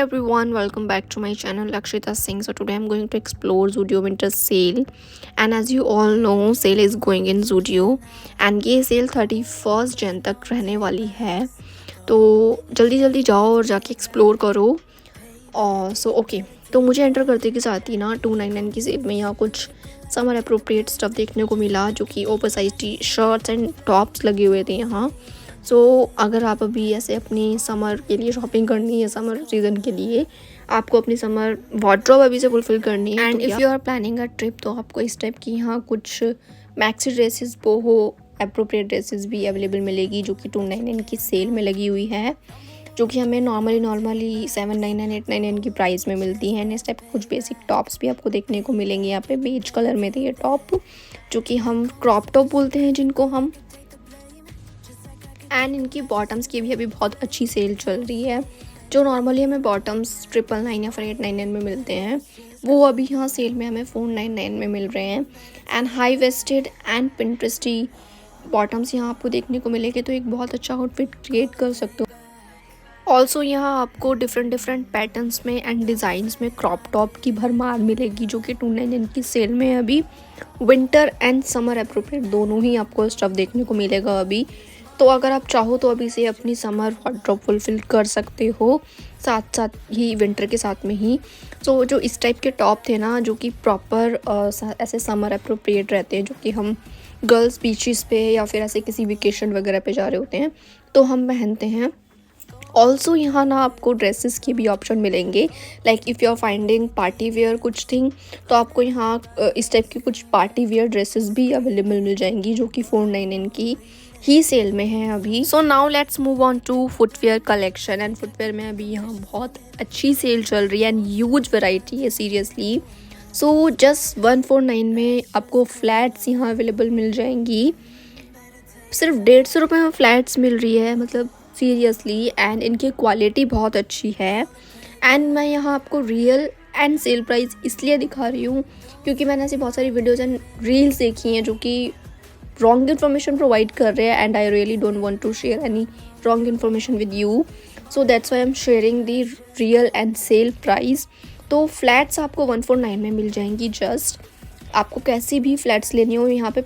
everyone, welcome back to my channel Lakshita Singh. So today I'm going to explore Zudio winter sale, and as you all know sale is going in Zudio and ये cell 31 जन तक रहने वाली है। तो जल्दी जल्दी जाओ और जाके एक्सप्लोर करो। और ओके, तो मुझे एंटर करते के साथ ही ना 299 की सेल में यहाँ कुछ समर अप्रोप्रिएट स्टफ़ देखने को मिला, जो कि over size T shirts and tops लगे हुए थे यहाँ। अगर आप अभी ऐसे अपनी समर के लिए शॉपिंग करनी है, समर सीज़न के लिए आपको अपनी समर वार्डरोब अभी से फुलफ़िल करनी है, and if you are planning a trip तो आपको इस टाइप की यहाँ कुछ maxi dresses, boho appropriate dresses भी अवेलेबल मिलेगी, जो कि 299 की सेल में लगी हुई है, जो कि हमें नॉर्मली 799 899 की प्राइस में मिलती हैं। इस टाइप के कुछ बेसिक टॉप्स भी आपको देखने को मिलेंगे। यहाँ पे बेज कलर में थे ये टॉप, जो कि हम क्रॉप टॉप बोलते हैं जिनको हम। एंड इनकी बॉटम्स की भी अभी बहुत अच्छी सेल चल रही है। जो नॉर्मली हमें बॉटम्स 999 या फिर 899 में मिलते हैं, वो अभी यहाँ सेल में हमें 499 में मिल रहे हैं। And high waisted and pinteresty bottoms यहाँ आपको देखने को मिलेंगे, तो एक बहुत अच्छा आउटफिट क्रिएट कर सकते हो। ऑल्सो यहाँ आपको डिफरेंट पैटर्न्स में एंड डिज़ाइंस में क्रॉप टॉप की भरमार मिलेगी, जो कि 299 की सेल में अभी विंटर एंड समर अप्रोप्रिएट दोनों ही आपको स्टफ़ देखने को मिलेगा अभी। तो अगर आप चाहो तो अभी से अपनी समर वार्डरोब फुलफ़िल कर सकते हो, साथ साथ ही विंटर के साथ में ही। जो इस टाइप के टॉप थे ना, जो कि प्रॉपर ऐसे समर अप्रोप्रिएट रहते हैं, जो कि हम गर्ल्स बीचेस पे या फिर ऐसे किसी वेकेशन वगैरह पे जा रहे होते हैं तो हम पहनते हैं। ऑल्सो यहाँ ना आपको ड्रेसेस के भी ऑप्शन मिलेंगे, like if you are finding party wear कुछ थिंग, तो आपको यहाँ इस टाइप की कुछ पार्टी वेयर ड्रेसेस भी अवेलेबल मिल जाएंगी, जो कि 499 की ही सेल में है अभी। Now let's move on to footwear collection. And footwear में अभी यहाँ बहुत अच्छी सेल चल रही है एंड ह्यूज वैरायटी है सीरियसली। जस्ट 149 में आपको फ्लैट्स यहाँ अवेलेबल मिल जाएंगी। सिर्फ 150 रुपये में फ्लैट्स मिल रही है, मतलब सीरियसली। एंड इनकी क्वालिटी बहुत अच्छी है। एंड मैं यहाँ आपको रियल एंड सेल प्राइस इसलिए दिखा रही हूँ क्योंकि मैंने ऐसी बहुत सारी वीडियोज़ एंड रील्स देखी हैं जो कि रॉन्ग इन्फॉर्मेशन प्रोवाइड कर रहे हैं, and I really don't want to share any wrong information with you. That's why I am sharing the real and sale price. तो फ्लैट्स आपको 149 में मिल जाएंगी। जस्ट आपको कैसी भी फ्लैट्स लेनी हो, यहाँ पे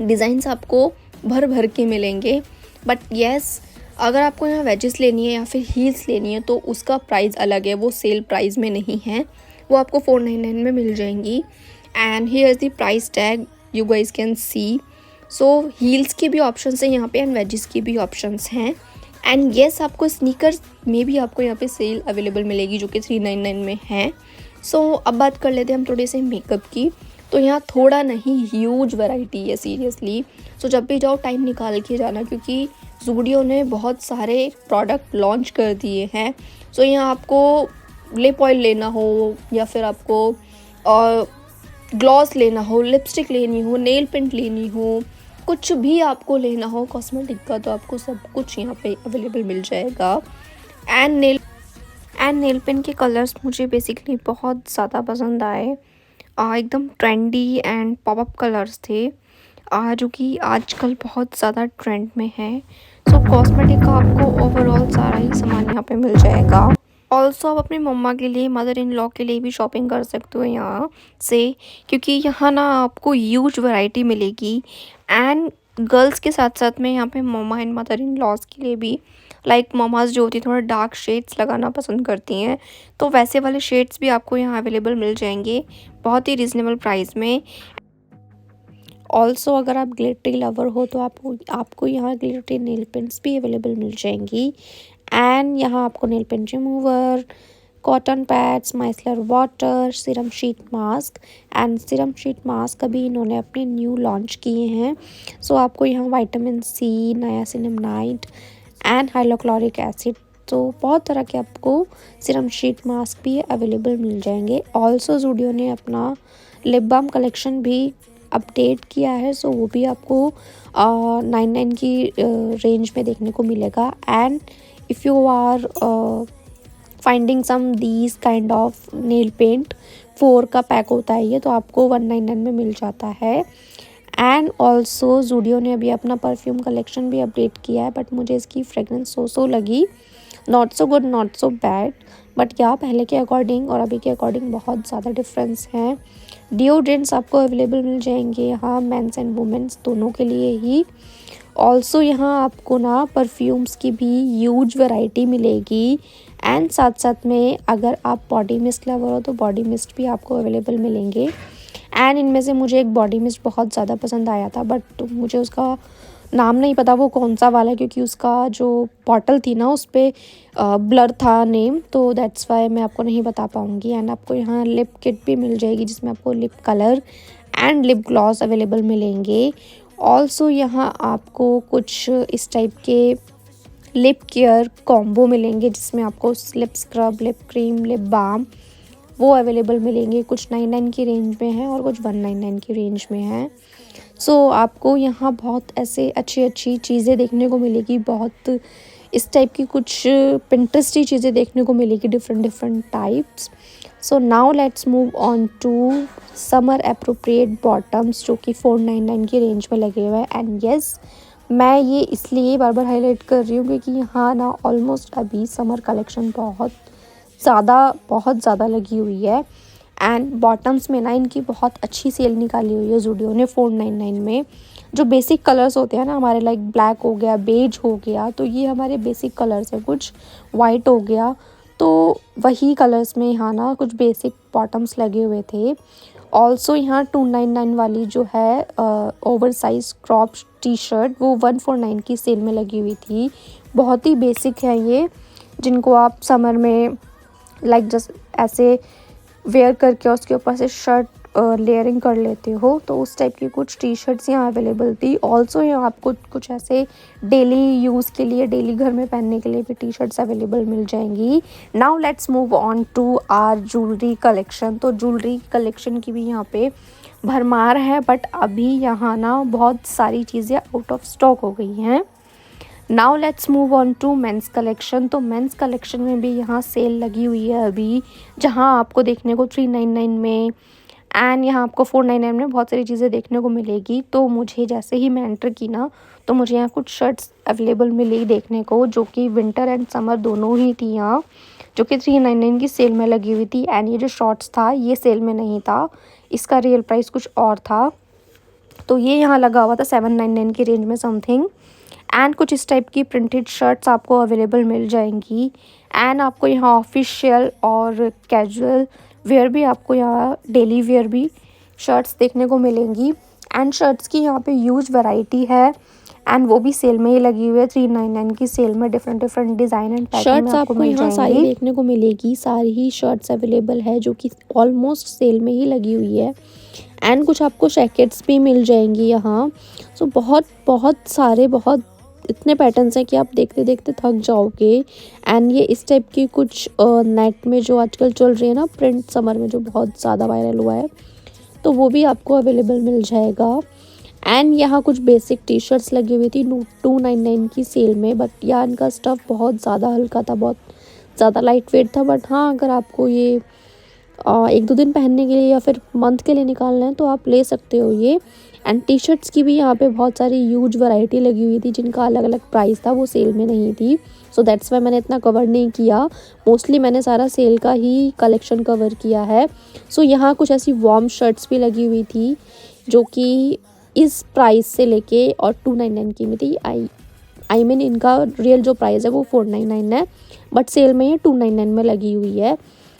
डिज़ाइंस आपको भर भर के मिलेंगे। बट येस, अगर आपको यहाँ वेजेस लेनी है या फिर हील्स लेनी है तो उसका प्राइस अलग है, वो सेल प्राइस में नहीं है, वो आपको 499 में मिल जाएंगी। And here is the price tag, you guys can see. Heels के भी ऑप्शंस हैं यहाँ पे एंड वेजेस की भी ऑप्शंस हैं। एंड येस, आपको स्नीकर्स में भी आपको यहाँ पे सेल अवेलेबल मिलेगी, जो कि 399 में है। अब बात कर लेते हैं हम थोड़े से मेकअप की। तो यहाँ थोड़ा नहीं, ह्यूज वैरायटी है सीरियसली। जब भी जाओ टाइम निकाल के जाना, क्योंकि ज़ूडियो ने बहुत सारे प्रोडक्ट लॉन्च कर दिए हैं। यहाँ आपको लिप ऑयल लेना हो या फिर आपको ग्लॉस लेना हो, लिपस्टिक लेनी हो, नेल पेंट लेनी हो, कुछ भी आपको लेना हो कॉस्मेटिक का, तो आपको सब कुछ यहाँ पे अवेलेबल मिल जाएगा। एंड नेल पेंट के कलर्स मुझे बेसिकली बहुत ज़्यादा पसंद आए। एकदम ट्रेंडी एंड पॉपअप कलर्स थे, जो कि आजकल बहुत ज़्यादा ट्रेंड में है। कॉस्मेटिक का आपको ओवरऑल सारा ही सामान यहाँ पे मिल जाएगा। ऑल्सो आप अपनी मम्मा के लिए, मदर इन लॉ के लिए भी शॉपिंग कर सकते हो यहाँ से, क्योंकि यहाँ ना आपको ह्यूज वैरायटी मिलेगी। एंड गर्ल्स के साथ साथ में यहाँ पे मम्मा एंड मदर इन लॉज के लिए भी, लाइक ममाज जो होती है थोड़ा डार्क शेड्स लगाना पसंद करती हैं, तो वैसे वाले शेड्स भी आपको यहाँ अवेलेबल मिल जाएंगे बहुत ही रिजनेबल प्राइस में। ऑल्सो अगर आप ग्लिटरी लवर हो तो आपको यहाँ ग्लिटरी नेल पेंट्स भी अवेलेबल मिल जाएंगी। एंड यहाँ आपको nail paint remover, cotton pads, micellar water, serum sheet mask. And serum sheet mask अभी इन्होंने अपने न्यू लॉन्च किए हैं। आपको यहाँ vitamin C, niacinamide and hydrochloric acid, तो बहुत तरह के आपको सीरम शीट मास्क भी अवेलेबल मिल जाएंगे। ऑल्सो ज़ूडियो ने अपना लिप बाम कलेक्शन भी अपडेट किया है, वो भी आपको 99 की रेंज में देखने को मिलेगा। And if you are finding some these kind of nail paint, 4 का पैक होता है ये, तो आपको 199 में मिल जाता है। एंड ऑल्सो ज़ूडियो ने अभी अपना परफ्यूम कलेक्शन भी अपडेट किया है, बट मुझे इसकी फ्रेगरेंस सो लगी, not so good not so bad, but या पहले के अकॉर्डिंग और अभी के अकॉर्डिंग बहुत ज़्यादा डिफरेंस है। डिओड्रेंट्स आपको अवेलेबल मिल जाएंगे यहाँ मेंस एंड वुमेंस दोनों के लिए ही। ऑल्सो यहाँ आपको ना परफ्यूम्स की भी ह्यूज वैरायटी मिलेगी। एंड साथ साथ में अगर आप बॉडी मिस्ट लवर हो तो बॉडी मिस्ट भी आपको अवेलेबल मिलेंगे। एंड इनमें से मुझे एक बॉडी मिस्ट बहुत ज़्यादा पसंद आया था, बट मुझे उसका नाम नहीं पता वो कौन सा वाला, क्योंकि उसका जो बॉटल थी ना उस पर ब्लर था नेम, तो दैट्स वाई मैं आपको नहीं बता पाऊँगी। एंड आपको यहाँ लिप किट भी मिल जाएगी जिसमें आपको lip colour and lip gloss available मिलेंगे। ऑल्सो यहाँ आपको कुछ इस टाइप के लिप केयर कॉम्बो मिलेंगे जिसमें आपको lip scrub, lip cream, lip balm वो अवेलेबल मिलेंगे। कुछ 99 की रेंज में है और कुछ 199 की रेंज में है। सो आपको यहाँ बहुत ऐसे अच्छी अच्छी चीज़ें देखने को मिलेगी, बहुत इस टाइप की कुछ पिंटरेस्टी चीज़ें देखने को मिलेगी, different types. So now let's move on to summer appropriate bottoms जो कि 499 की रेंज में लगे हुए हैं। एंड येस, मैं ये इसलिए बार बार हाईलाइट कर रही हूँ क्योंकि यहाँ ना ऑलमोस्ट अभी समर कलेक्शन बहुत ज़्यादा लगी हुई है। एंड बॉटम्स में ना इनकी बहुत अच्छी सेल निकाली हुई है ज़ूडियो ने 499 में। जो बेसिक कलर्स होते हैं ना हमारे, लाइक ब्लैक हो गया, बेज हो गया, तो ये हमारे बेसिक कलर्स हैं। कुछ वाइट हो गया, तो वही कलर्स में यहाँ ना कुछ बेसिक बॉटम्स लगे हुए थे। ऑल्सो यहाँ 299 वाली जो है over size crop T shirt वो 149 की सेल में लगी हुई थी। बहुत ही बेसिक है ये, जिनको आप समर में लाइक जस्ट ऐसे वेयर करके उसके ऊपर से शर्ट लेयरिंग कर लेते हो, तो उस टाइप की कुछ टी शर्ट्स यहाँ अवेलेबल थी। ऑल्सो यहाँ आपको कुछ ऐसे डेली यूज़ के लिए, डेली घर में पहनने के लिए भी टी शर्ट्स अवेलेबल मिल जाएंगी। Now let's move on to our jewellery collection. तो ज्वेलरी कलेक्शन की भी यहाँ पे भरमार है, बट अभी यहाँ ना बहुत सारी चीज़ें आउट ऑफ स्टॉक हो गई हैं। Now let's move on to men's collection. तो मेंस कलेक्शन में भी यहाँ सेल लगी हुई है अभी, जहाँ आपको देखने को 399 में एंड यहाँ आपको 499 में बहुत सारी चीज़ें देखने को मिलेगी। तो मुझे जैसे ही मैं एंटर की ना, तो मुझे यहाँ कुछ शर्ट्स अवेलेबल मिली देखने को, जो कि विंटर एंड समर दोनों ही थी यहाँ, जो कि 399 की सेल में लगी हुई थी। एंड ये जो शॉर्ट्स था ये सेल में नहीं था, इसका रियल प्राइस कुछ और था। तो ये यहाँ लगा हुआ था 799 की रेंज में समथिंग। एंड कुछ इस टाइप की प्रिंटेड शर्ट्स आपको अवेलेबल मिल जाएंगी। एंड आपको यहाँ ऑफिशियल और कैजुअल वेयर भी, आपको यहाँ डेली वेयर भी शर्ट्स देखने को मिलेंगी। एंड शर्ट्स की यहाँ पे ह्यूज वैरायटी है, एंड वो भी सेल में ही लगी हुई है 399 की सेल में। डिफरेंट डिज़ाइन एंड पैटर्न में आपको यहाँ सारी देखने को मिलेगी। सारी ही शर्ट्स अवेलेबल है जो कि ऑलमोस्ट सेल में ही लगी हुई है। एंड कुछ आपको जैकेट्स भी मिल जाएंगी यहाँ। सो बहुत सारे इतने पैटर्न्स हैं कि आप देखते देखते थक जाओगे। एंड ये इस टाइप की कुछ नेट में जो आजकल चल रही है ना, प्रिंट समर में जो बहुत ज़्यादा वायरल हुआ है, तो वो भी आपको अवेलेबल मिल जाएगा। एंड यहाँ कुछ बेसिक टी शर्ट्स लगी हुई थी 299 की सेल में, बट यहाँ इनका स्टफ़ बहुत ज़्यादा हल्का था, बहुत ज़्यादा लाइट वेट था। बट हाँ, अगर आपको ये 1-2 दिन पहनने के लिए या फिर मंथ के लिए निकालना है तो आप ले सकते हो ये। एंड टी शर्ट्स की भी यहाँ पे बहुत सारी ह्यूज वैरायटी लगी हुई थी, जिनका अलग अलग प्राइस था, वो सेल में नहीं थी। सो दैट्स वाई मैंने इतना कवर नहीं किया। मोस्टली मैंने सारा सेल का ही कलेक्शन कवर किया है। सो यहाँ कुछ ऐसी वार्म शर्ट्स भी लगी हुई थी जो कि इस प्राइस से लेके और 299 की में थी। आई मीन इनका रियल जो प्राइस है वो 499 है, बट सेल में ये 299 में लगी हुई है।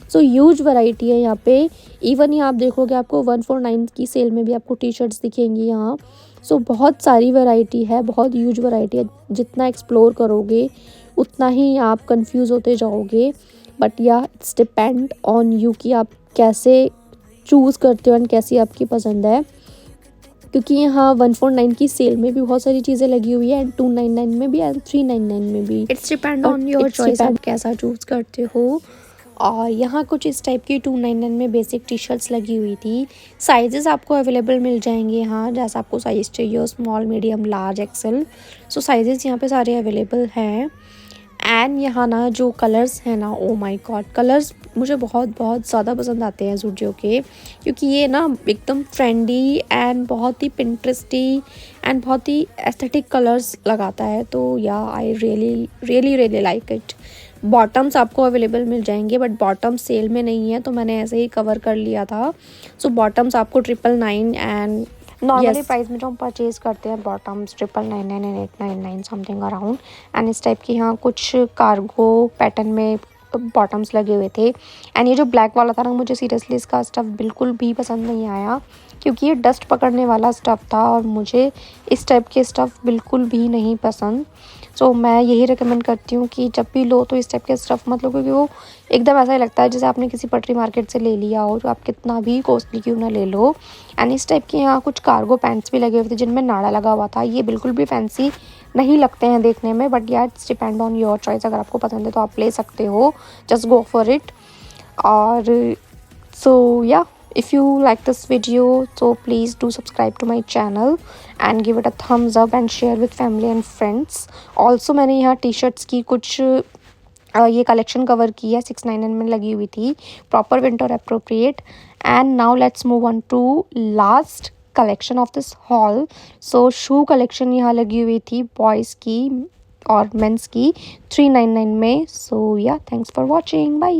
सो ह्यूज वैरायटी है यहाँ पे। इवन यहाँ आप देखोगे आपको 149 की सेल में भी आपको टी शर्ट्स दिखेंगी यहाँ। सो बहुत सारी वैरायटी है, बहुत ह्यूज वैरायटी है। जितना एक्सप्लोर करोगे उतना ही आप कंफ्यूज होते जाओगे। बट या इट्स डिपेंड ऑन यू कि आप कैसे चूज़ करते हो एंड कैसी आपकी पसंद है, क्योंकि यहाँ 149 की सेल में भी बहुत सारी चीज़ें लगी हुई है एंड 299 में भी एंड 399 में भी। It's depend on your choice, आप कैसा चूज़ करते हो। और यहाँ कुछ इस टाइप की 299 में बेसिक टी शर्ट्स लगी हुई थी। साइजेस आपको अवेलेबल मिल जाएंगे यहाँ, जैसा आपको साइज़ चाहिए, स्मॉल, मीडियम, लार्ज, एक्सेल। सो साइजेस यहाँ पे सारे अवेलेबल हैं। एंड यहाँ ना जो कलर्स हैं ना, ओ माय गॉड, कलर्स मुझे बहुत ज़्यादा पसंद आते हैं ज़ूडियो के, क्योंकि ये ना एकदम ट्रेंडी एंड बहुत ही पिंटरेस्टी एंड बहुत ही एस्थेटिक कलर्स लगाता है। तो या I really like it. Bottoms आपको अवेलेबल मिल जाएंगे, बट बॉटम सेल में नहीं है तो मैंने ऐसे ही कवर कर लिया था। सो बॉटम्स आपको 999 एंड नॉर्मली प्राइस में जो हम परचेज़ करते हैं bottoms 999 and 899 something around. And इस टाइप के यहाँ कुछ कार्गो पैटर्न में बॉटम्स लगे हुए थे। एंड ये जो ब्लैक वाला था ना, मुझे सीरियसली इसका स्टफ़ बिल्कुल भी पसंद नहीं आया, क्योंकि ये डस्ट पकड़ने वाला स्टफ़ था और मुझे इस टाइप के स्टफ़ बिल्कुल भी नहीं पसंद। सो मैं यही रिकमेंड करती हूँ कि जब भी लो तो इस टाइप के स्टफ़ मत लो, क्योंकि वो एकदम ऐसा ही लगता है जैसे आपने किसी पटरी मार्केट से ले लिया हो, आप कितना भी कॉस्टली क्यों ना ले लो। एंड इस टाइप के यहाँ कुछ कार्गो पैंट्स भी लगे हुए थे जिनमें नाड़ा लगा हुआ था। ये बिल्कुल भी फैंसी नहीं लगते हैं देखने में, बट यार it's depend on your choice. अगर आपको पसंद है तो आप ले सकते हो, जस्ट गो फॉर इट। और सो या, if you like this video, so please do subscribe to my channel and give it a thumbs up and share with family and friends. Also मैंने यहाँ टी शर्ट्स की कुछ ये collection cover की है, 699 में लगी हुई थी, proper winter appropriate. And now let's move on to last collection of this hall. So shoe collection यहाँ लगी हुई थी बॉयज़ की और मेंस की 399 में। सो या, थैंक्स फॉर वॉचिंग, बाय।